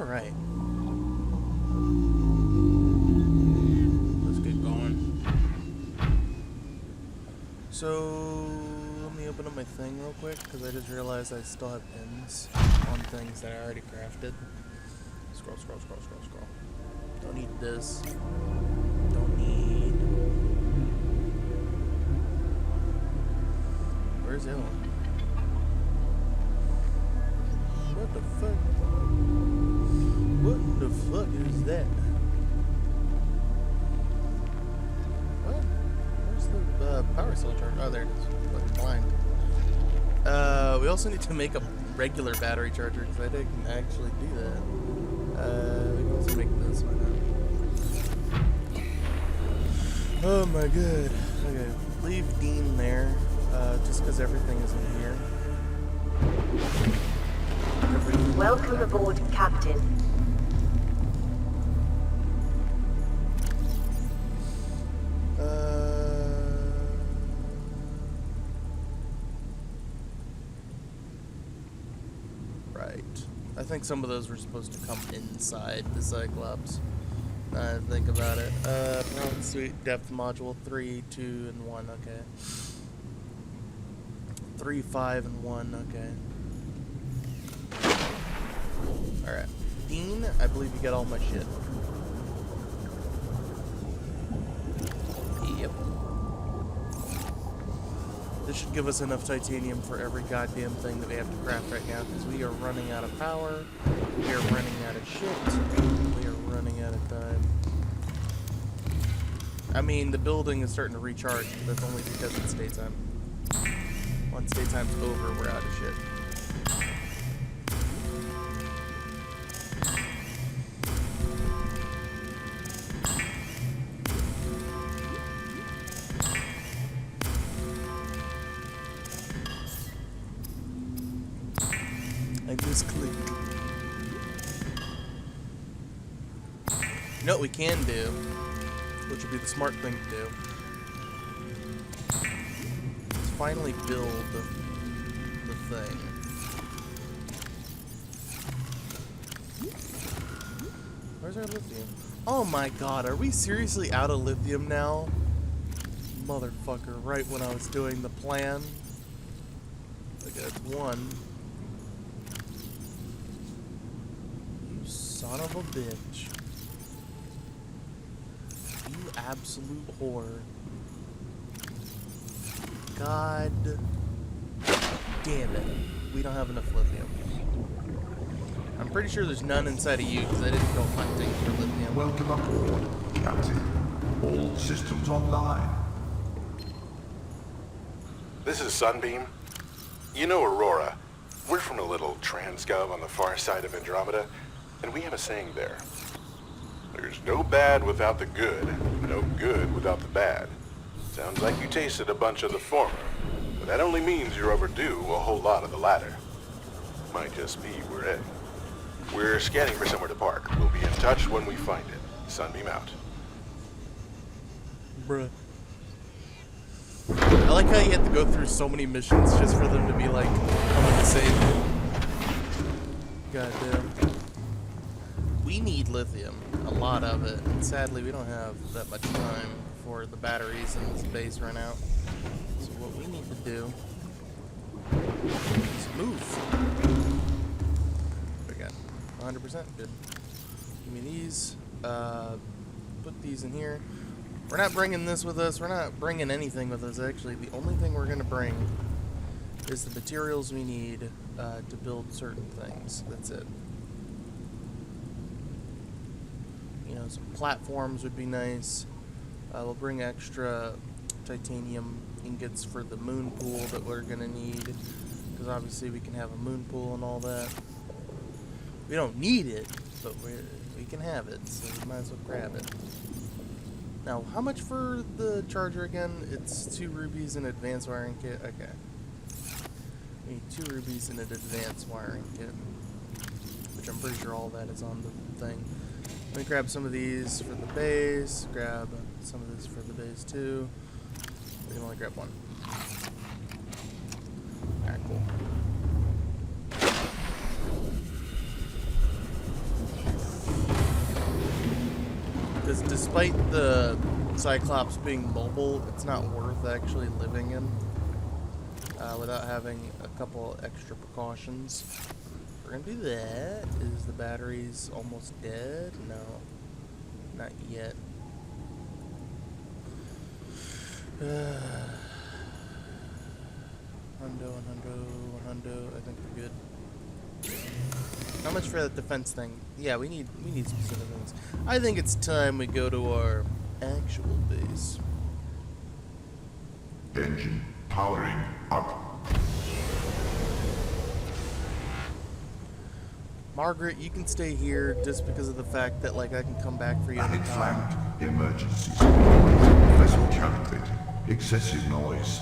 Alright. Let's get going. So, let me open up my thing real quick, because I just realized I still have pins on things that I already crafted. Scroll. Don't need this. Don't need... Where's the other one? What the fuck? What the fuck is that? What? Where's the power cell charger? Oh, there it is. Fucking blind. We also need to make a regular battery charger because I didn't actually do that. We can also make this one now. Oh my god. Okay, leave Dean there, just because everything is in here. Welcome aboard, Captain. Right. I think some of those were supposed to come inside the Cyclops. I think about it. Brown Suite Depth Module 3, 2, and 1, okay. 3, 5, and 1, okay. Alright. Dean, I believe you got all my shit. Yep. This should give us enough titanium for every goddamn thing that we have to craft right now, because we are running out of power, we are running out of shit, we are running out of time. I mean, the building is starting to recharge, but that's only because it's daytime. Once daytime's over, we're out of shit. I misclicked. You know what we can do, which would be the smart thing to do, is finally build the thing. Where's our lithium? Oh my god, are we seriously out of lithium now? Motherfucker, right when I was doing the plan. Okay, that's one. Son of a bitch. You absolute whore. God damn it. We don't have enough lithium. I'm pretty sure there's none inside of you because I didn't go hunting for lithium. Welcome aboard, Captain. All systems online. This is Sunbeam. You know Aurora. We're from a little transgov on the far side of Andromeda. And we have a saying there. There's no bad without the good, no good without the bad. Sounds like you tasted a bunch of the former, but that only means you're overdue a whole lot of the latter. Might just be we're in. We're scanning for somewhere to park. We'll be in touch when we find it. Sunbeam out. Bruh. I like how you have to go through so many missions just for them to be like, coming to save you. Goddamn. We need lithium, a lot of it, and sadly we don't have that much time before the batteries in this base run out. So what we need to do is move. We got 100%, good. Give me these, put these in here. We're not bringing this with us, we're not bringing anything with us actually. The only thing we're going to bring is the materials we need to build certain things, that's it. You know, some platforms would be nice. We'll bring extra titanium ingots for the moon pool that we're gonna need, because obviously we can have a moon pool and all that. We don't need it, but we can have it, so we might as well grab it. Now, how much for the charger again? It's 2 rubies and advanced wiring kit. Okay. We need 2 rubies and an advanced wiring kit, which I'm pretty sure all that is on the thing. Let me grab some of these for the base, grab some of this for the base too. We can only grab one. Alright, cool. Because despite the Cyclops being mobile, it's not worth actually living in without having a couple extra precautions. We're gonna do that. Is the batteries almost dead? No, not yet. Hundo, I think we're good. How much for that defense thing? Yeah, we need specific things. I think it's time we go to our actual base. Engine powering up. Margaret, you can stay here just because of the fact that like I can come back for you Added anytime. flank. Emergency support. Vessel calculated. Excessive noise.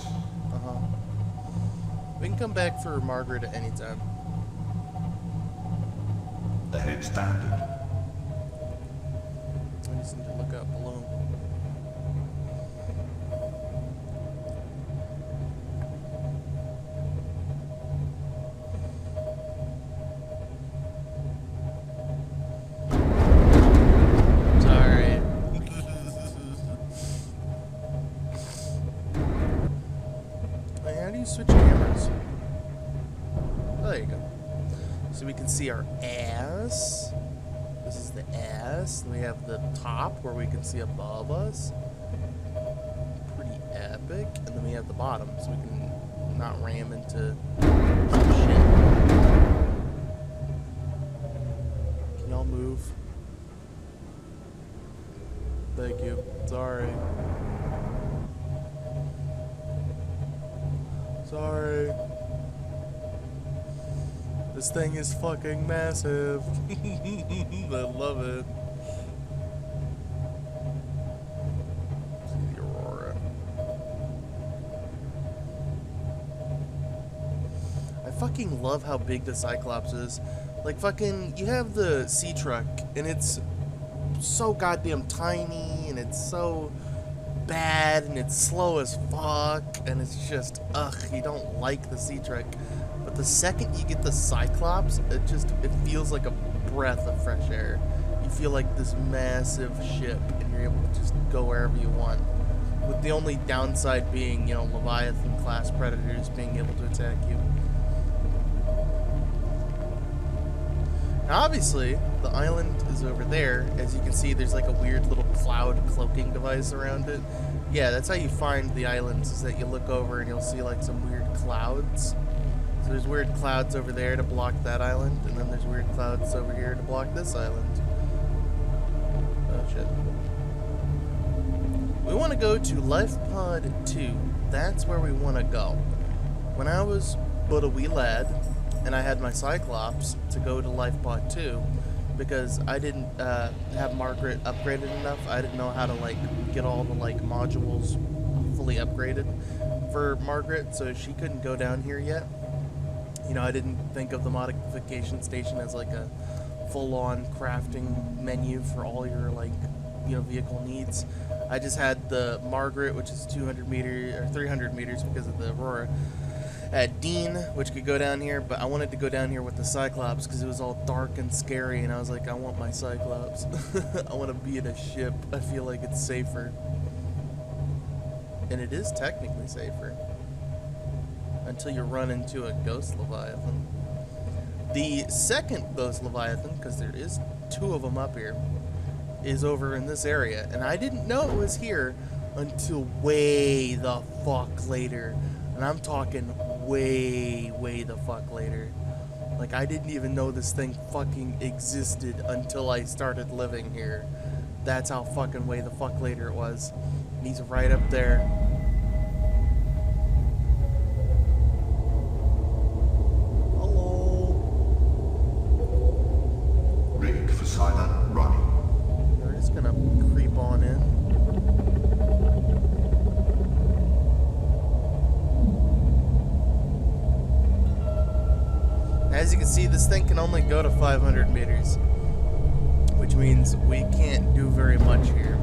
We can come back for Margaret at any time. Ahead standard. I just need to look out below. Sorry. Wait, how do you switch cameras? Oh, there you go. So we can see our ass. This is the ass. And we have the top where we can see above us. Pretty epic. And then we have the bottom so we can not ram into some shit. Can y'all move? Thank you. Sorry. Sorry. This thing is fucking massive. I love it. See the Aurora. I fucking love how big the Cyclops is. Like fucking, you have the sea truck and it's so goddamn tiny and it's so bad and it's slow as fuck and it's just, ugh, you don't like the sea truck. But the second you get the Cyclops, it feels like a breath of fresh air. You feel like this massive ship and you're able to just go wherever you want. With the only downside being, you know, Leviathan class predators being able to attack you. Now obviously, the island is over there. As you can see, there's like a weird little cloud cloaking device around it. Yeah, that's how you find the islands, is that you look over and you'll see like some weird clouds. So there's weird clouds over there to block that island, and then there's weird clouds over here to block this island. Oh shit. We want to go to Life Pod 2. That's where we want to go. When I was but a wee lad, and I had my Cyclops to go to Life Pod 2, because I didn't have Margaret upgraded enough. I didn't know how to like get all the like modules fully upgraded for Margaret, so she couldn't go down here yet. You know, I didn't think of the modification station as like a full-on crafting menu for all your like, you know, vehicle needs. I just had the Margaret, which is 200 meters or 300 meters because of the Aurora. I had Dean, which could go down here, but I wanted to go down here with the Cyclops because it was all dark and scary, and I was like, I want my Cyclops. I want to be in a ship. I feel like it's safer. And it is technically safer. Until you run into a Ghost Leviathan. The second Ghost Leviathan, because there is two of them up here, is over in this area. And I didn't know it was here until way the fuck later. And I'm talking way the fuck later. Like, I didn't even know this thing fucking existed until I started living here. That's how fucking way the fuck later it was. And he's right up there. Rig for silent running. We're just gonna creep on in. As you can see, this thing can only go to 500 meters, which means we can't do very much here.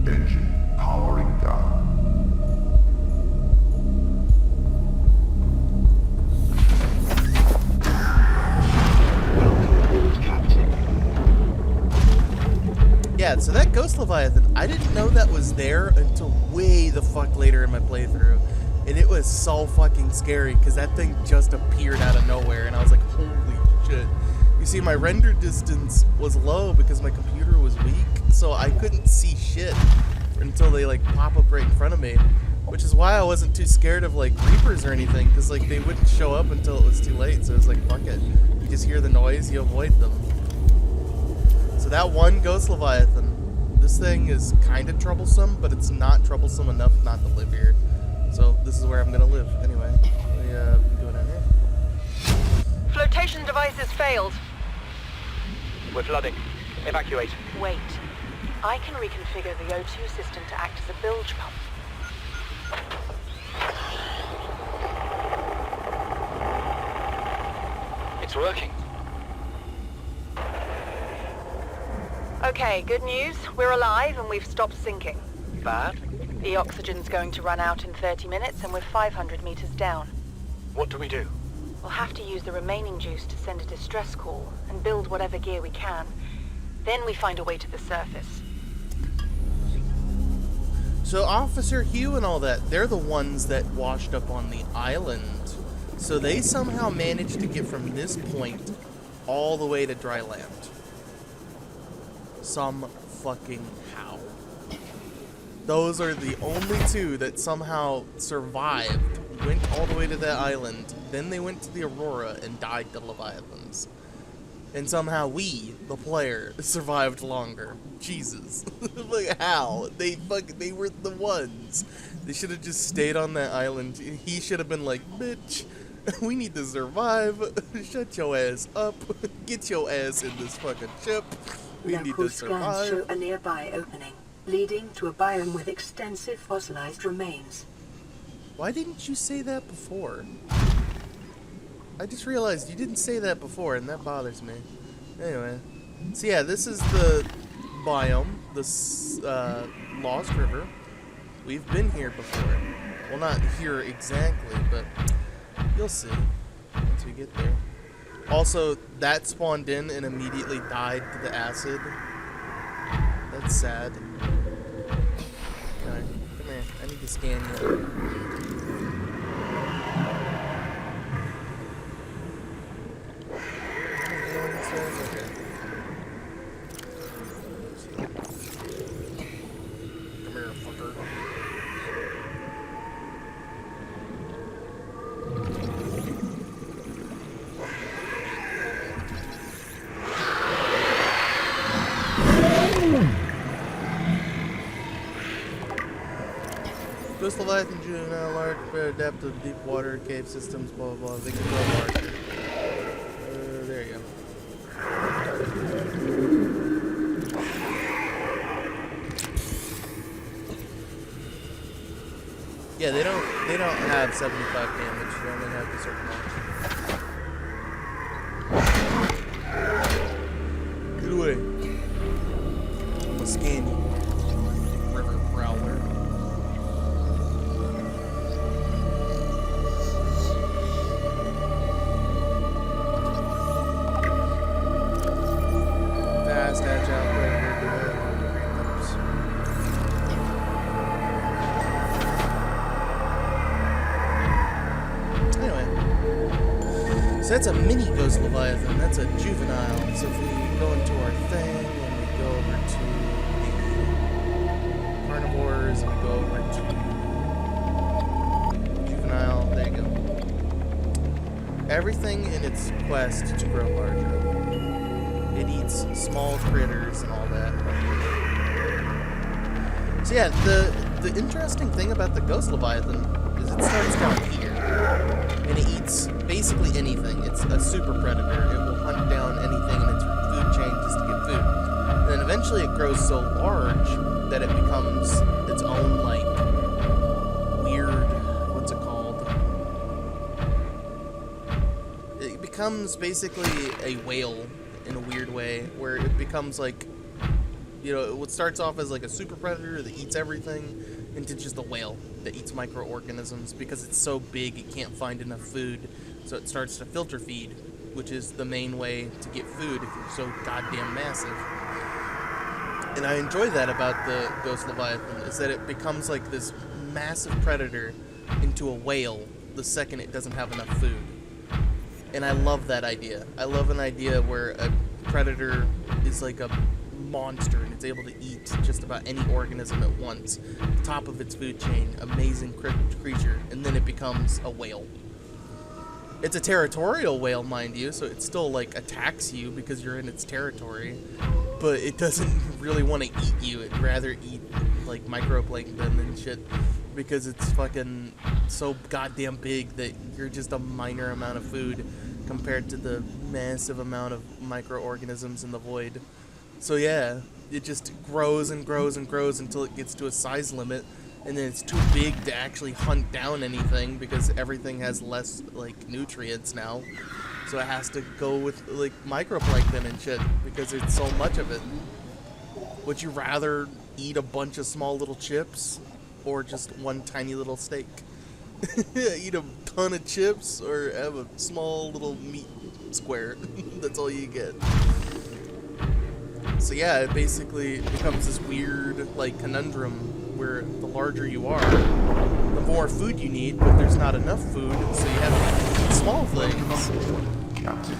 Engine powering down. Welcome aboard, Captain. Yeah, so that Ghost Leviathan, I didn't know that was there until way the fuck later in my playthrough. And it was so fucking scary, because that thing just appeared out of nowhere, and I was like, holy shit. You see, my render distance was low because my computer was weak, so I couldn't see shit until they, like, pop up right in front of me. Which is why I wasn't too scared of, like, Reapers or anything, because, like, they wouldn't show up until it was too late, so it was like, fuck it. You just hear the noise, you avoid them. So that one Ghost Leviathan, this thing is kind of troublesome, but it's not troublesome enough not to live here. So this is where I'm gonna live. Anyway, we go down here. Flotation devices failed. We're flooding. Evacuate. Wait. I can reconfigure the O2 system to act as a bilge pump. It's working. Okay, good news. We're alive and we've stopped sinking. Bad? The oxygen's going to run out in 30 minutes and we're 500 meters down. What do we do? We'll have to use the remaining juice to send a distress call and build whatever gear we can. Then we find a way to the surface. So Officer Hugh and all that, they're the ones that washed up on the island. So they somehow managed to get from this point all the way to dry land. Some fucking how. Those are the only two that somehow survived, went all the way to that island, then they went to the Aurora and died to Leviathans. And somehow we, the player, survived longer. Jesus. Like, how? They were the ones. They should have just stayed on that island. He should have been like, bitch, we need to survive. Shut your ass up. Get your ass in this fucking ship. We need to Local scans show survive. a nearby opening, leading to a biome with extensive fossilized remains. Why didn't you say that before? I just realized you didn't say that before, and that bothers me. Anyway. So yeah, this is the biome, this Lost River. We've been here before. Well, not here exactly, but you'll see once we get there. Also, that spawned in and immediately died to the acid. That's sad. Alright, come here. I need to scan you. Okay. Come here, fucker. Ghost Leviathan juvenile, large, adaptive deep water cave systems, blah blah blah. They can grow larger. There you go. Yeah, they don't have 75 damage. They only have a certain amount. Get away. I'm a scan you. River prowler. Fast, agile, predator, lips. Anyway, so that's a mini Ghost Leviathan. That's a juvenile. So if we go into our thing and we go over to the carnivores and we go over to juvenile, there you go. Everything in its quest to grow larger. It eats small critters and all that. So yeah, the interesting thing about the Ghost Leviathan is it starts down here. And it eats basically anything. It's a super predator. It will hunt down anything in its food chain just to get food. And then eventually it grows so large that it becomes its own, like, weird, what's it called? It becomes basically a whale in a weird way, where it becomes like, you know, what starts off as like a super predator that eats everything into just a whale that eats microorganisms because it's so big it can't find enough food, so it starts to filter feed, which is the main way to get food if you're so goddamn massive. And I enjoy that about the Ghost Leviathan, is that it becomes like this massive predator into a whale the second it doesn't have enough food. And I love that idea. I love an idea where a predator is like a monster and it's able to eat just about any organism at once. Top of its food chain, amazing creature, and then it becomes a whale. It's a territorial whale, mind you, so it still like attacks you because you're in its territory. But it doesn't really want to eat you. It'd rather eat like microplankton and shit because it's fucking so goddamn big that you're just a minor amount of food compared to the massive amount of microorganisms in the void. So yeah, it just grows and grows and grows until it gets to a size limit, and then it's too big to actually hunt down anything because everything has less like nutrients now. So it has to go with like microplankton and shit because it's so much of it. Would you rather eat a bunch of small little chips or just one tiny little steak? Eat a ton of chips or have a small little meat square? That's all you get. So yeah, it basically becomes this weird like conundrum where the larger you are, the more food you need, but there's not enough food, so you have to eat small things. Captain,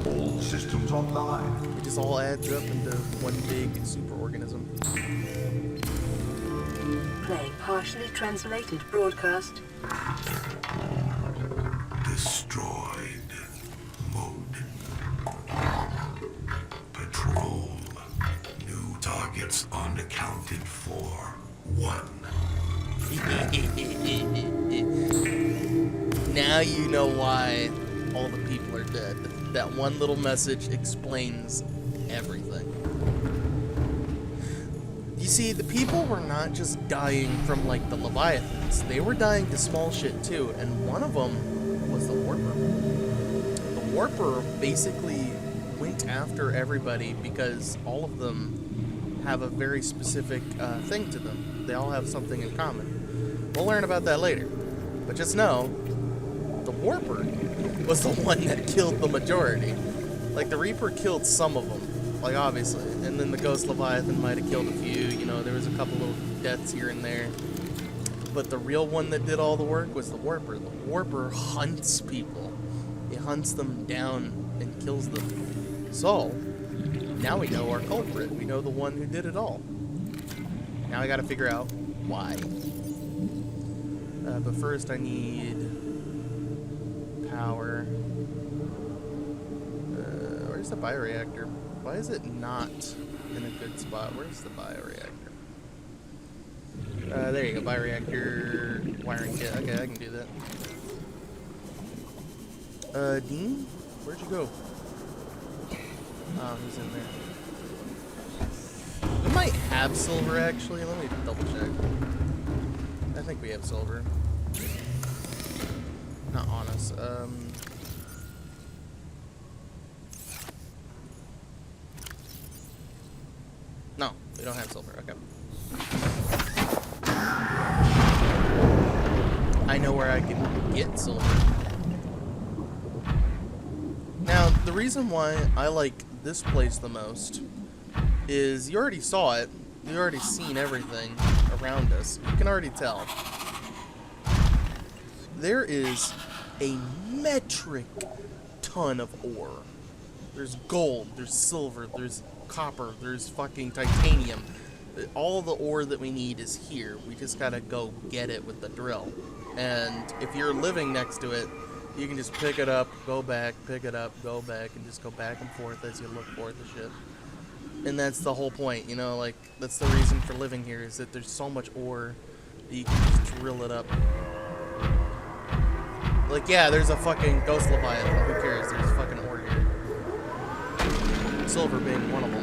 all systems online. It just all adds up into one big super organism. Play partially translated broadcast. Destroyed. Mode. Patrol. New targets unaccounted for. 1. Now you know why all the people are dead. That one little message explains everything. You see, the people were not just dying from, like, the Leviathans. They were dying to small shit, too, and one of them was the Warper. The Warper basically went after everybody because all of them have a very specific thing to them. They all have something in common. We'll learn about that later. But just know, the Warper was the one that killed the majority. Like, the Reaper killed some of them, like, obviously. And then the Ghost Leviathan might have killed a few, you know, there was a couple of deaths here and there. But the real one that did all the work was the Warper. The Warper hunts people. He hunts them down and kills them. So, now we know our culprit. We know the one who did it all. Now I gotta figure out why. But first I need power. Where's the bioreactor? Why is it not in a good spot? Where's the bioreactor? There you go, bioreactor wiring kit. Okay, I can do that. Dean? Where'd you go? Oh, he's in there. We might have silver, actually. Let me double check. I think we have silver. Not on us. No, we don't have silver. Okay. I know where I can get silver. Now, the reason why I like this place the most is you already saw it. You already seen everything around us. You can already tell. There is a metric ton of ore. There's gold, there's silver, there's copper, there's fucking titanium. All the ore that we need is here. We just gotta go get it with the drill. And if you're living next to it, you can just pick it up, go back, pick it up, go back, and just go back and forth as you look for the shit. And that's the whole point, you know, like, that's the reason for living here, is that there's so much ore that you can just drill it up. Like, yeah, there's a fucking Ghost Leviathan, who cares, there's fucking ore here. Silver being one of them.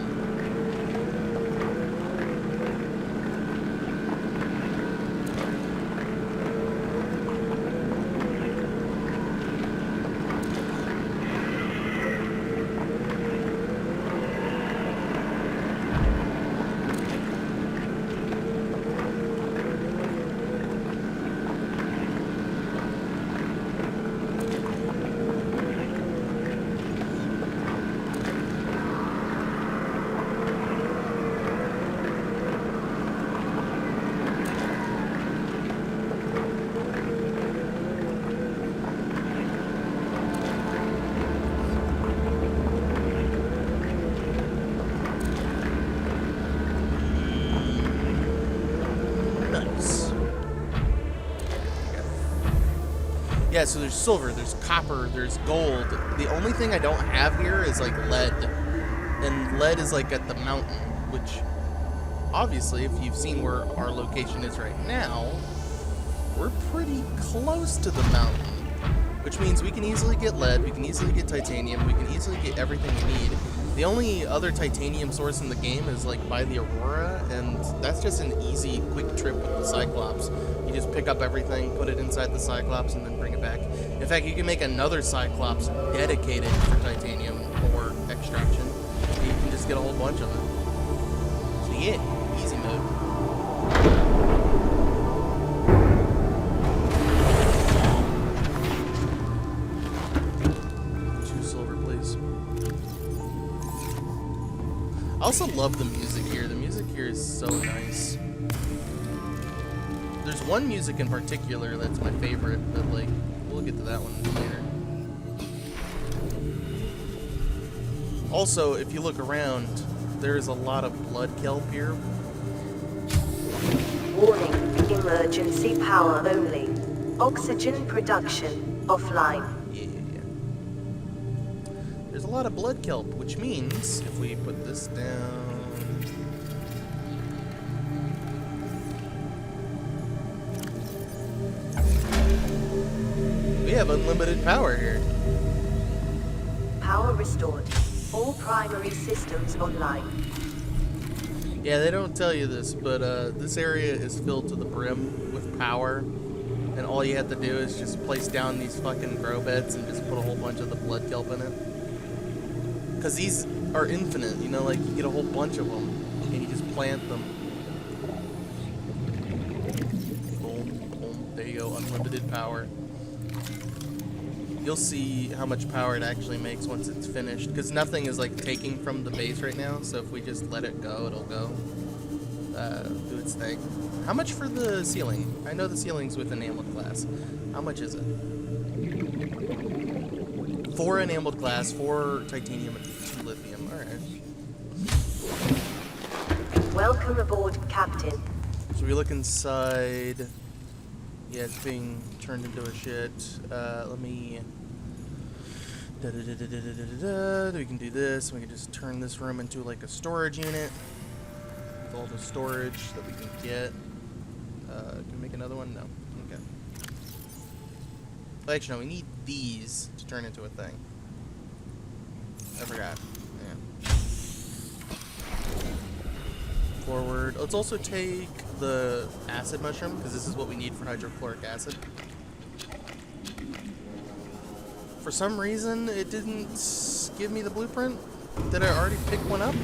Yeah, so there's silver, there's copper, there's gold. The only thing I don't have here is like lead. And lead is like at the mountain, which obviously, if you've seen where our location is right now, we're pretty close to the mountain. Which means we can easily get lead, we can easily get titanium, we can easily get everything we need. The only other titanium source in the game is like by the Aurora, and that's just an easy, quick trip with the Cyclops. You just pick up everything, put it inside the Cyclops, and then bring it back. In fact, you can make another Cyclops dedicated for titanium or extraction. You can just get a whole bunch of it. So yeah, easy mode. I also love the music here. The music here is so nice. There's one music in particular that's my favorite, but like, we'll get to that one later. Also, if you look around, there's a lot of blood kelp here. Warning, emergency power only. Oxygen production offline. Yeah. There's a lot of blood kelp, which means if we put this down, we have unlimited power here. Power restored. All primary systems online. Yeah, they don't tell you this, but this area is filled to the brim with power, and all you have to do is just place down these fucking grow beds and just put a whole bunch of the blood kelp in it. Because these are infinite, you know, like you get a whole bunch of them, and you just plant them. Boom, boom, there you go, unlimited power. You'll see how much power it actually makes once it's finished, because nothing is like taking from the base right now, so if we just let it go, it'll go do its thing. How much for the ceiling? I know the ceiling's with enameled glass. How much is it? 4 enameled glass, 4 titanium, and 2 lithium. Alright. Welcome aboard, Captain. So we look inside. Yeah, it's being turned into a shit. Let me... We can do this. We can just turn this room into like a storage unit. With all the storage that we can get. Can we make another one? No. Okay. Well, actually, no, we need these to turn into a thing. I forgot. Yeah. Forward. Let's also take the acid mushroom, because this is what we need for hydrochloric acid. For some reason, it didn't give me the blueprint. Did I already pick one up?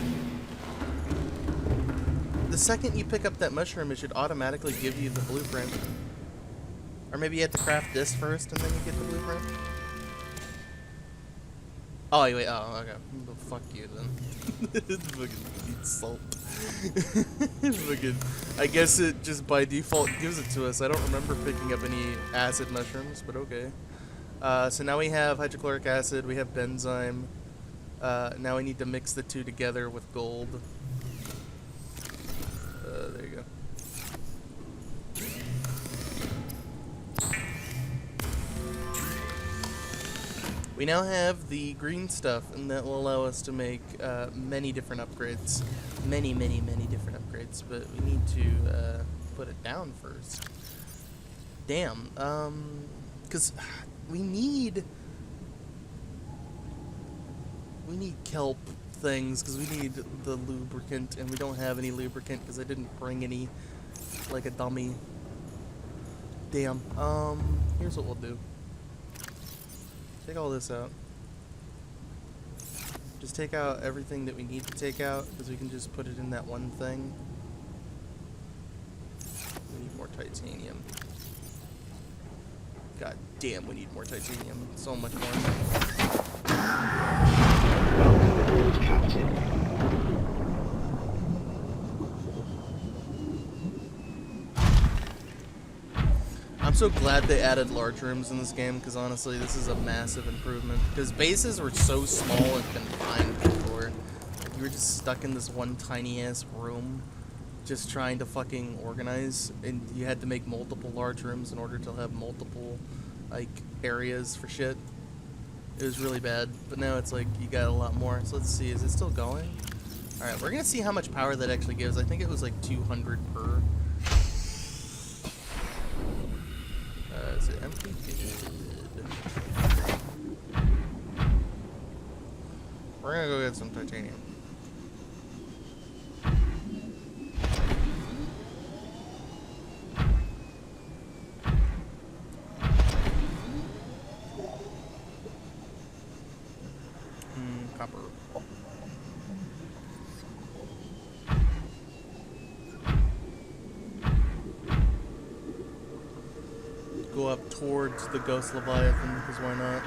The second you pick up that mushroom, it should automatically give you the blueprint. Or maybe you have to craft this first and then you get the blueprint? Oh, wait, oh, okay. Well, fuck you then. Fucking eat salt. Fucking, I guess it just by default gives it to us. I don't remember picking up any acid mushrooms, but okay. So now we have hydrochloric acid, we have benzyme. Now we need to mix the two together with gold. There you go. We now have the green stuff, and that will allow us to make many different upgrades. Many different upgrades, but we need to put it down first. Damn, because we need kelp things, because we need the lubricant, and we don't have any lubricant because I didn't bring any, like a dummy. Damn, here's what we'll do. Take all this out. Just take out everything that we need to take out, because we can just put it in that one thing. We need more titanium. God damn, we need more titanium. So much more. I'm so glad they added large rooms in this game, because honestly, this is a massive improvement. Because bases were so small and confined before. Like, you were just stuck in this one tiny-ass room, just trying to fucking organize, and you had to make multiple large rooms in order to have multiple like areas for shit. It was really bad, but now it's like you got a lot more. So let's see, is it still going? All right, we're gonna see how much power that actually gives. I think it was like 200 per. Is it empty? Good. We're gonna go get some titanium. Copper. Go up towards the Ghost Leviathan, because why not?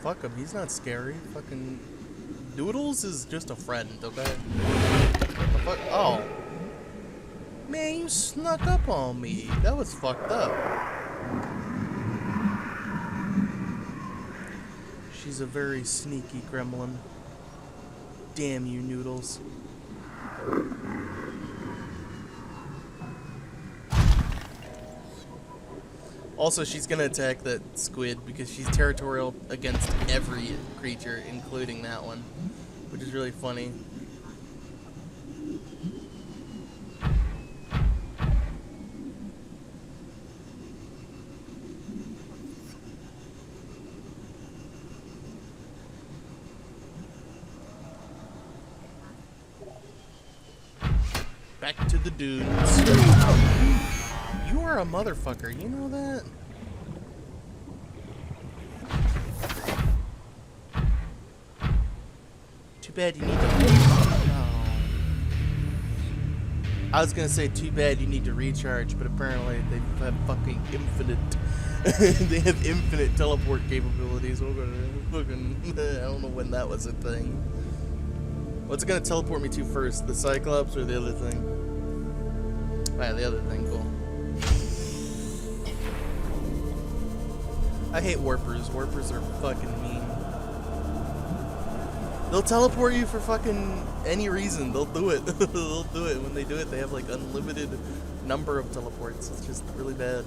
Fuck him, he's not scary. Fucking Doodles is just a friend, okay? What the fuck? Oh. Man, you snuck up on me. That was fucked up. She's a very sneaky gremlin. Damn you, Noodles. Also, she's gonna attack that squid because she's territorial against every creature, including that one, which is really funny. Back to the dudes. You are a motherfucker, you know that? Too bad you need to... Oh. I was gonna say too bad you need to recharge, but apparently they have fucking infinite... they have infinite teleport capabilities. I don't know when that was a thing. What's it gonna teleport me to first? The Cyclops or the other thing? Ah, the other thing, cool. I hate warpers. Warpers are fucking mean. They'll teleport you for fucking any reason. They'll do it. They'll do it. When they do it, they have like unlimited number of teleports. It's just really bad.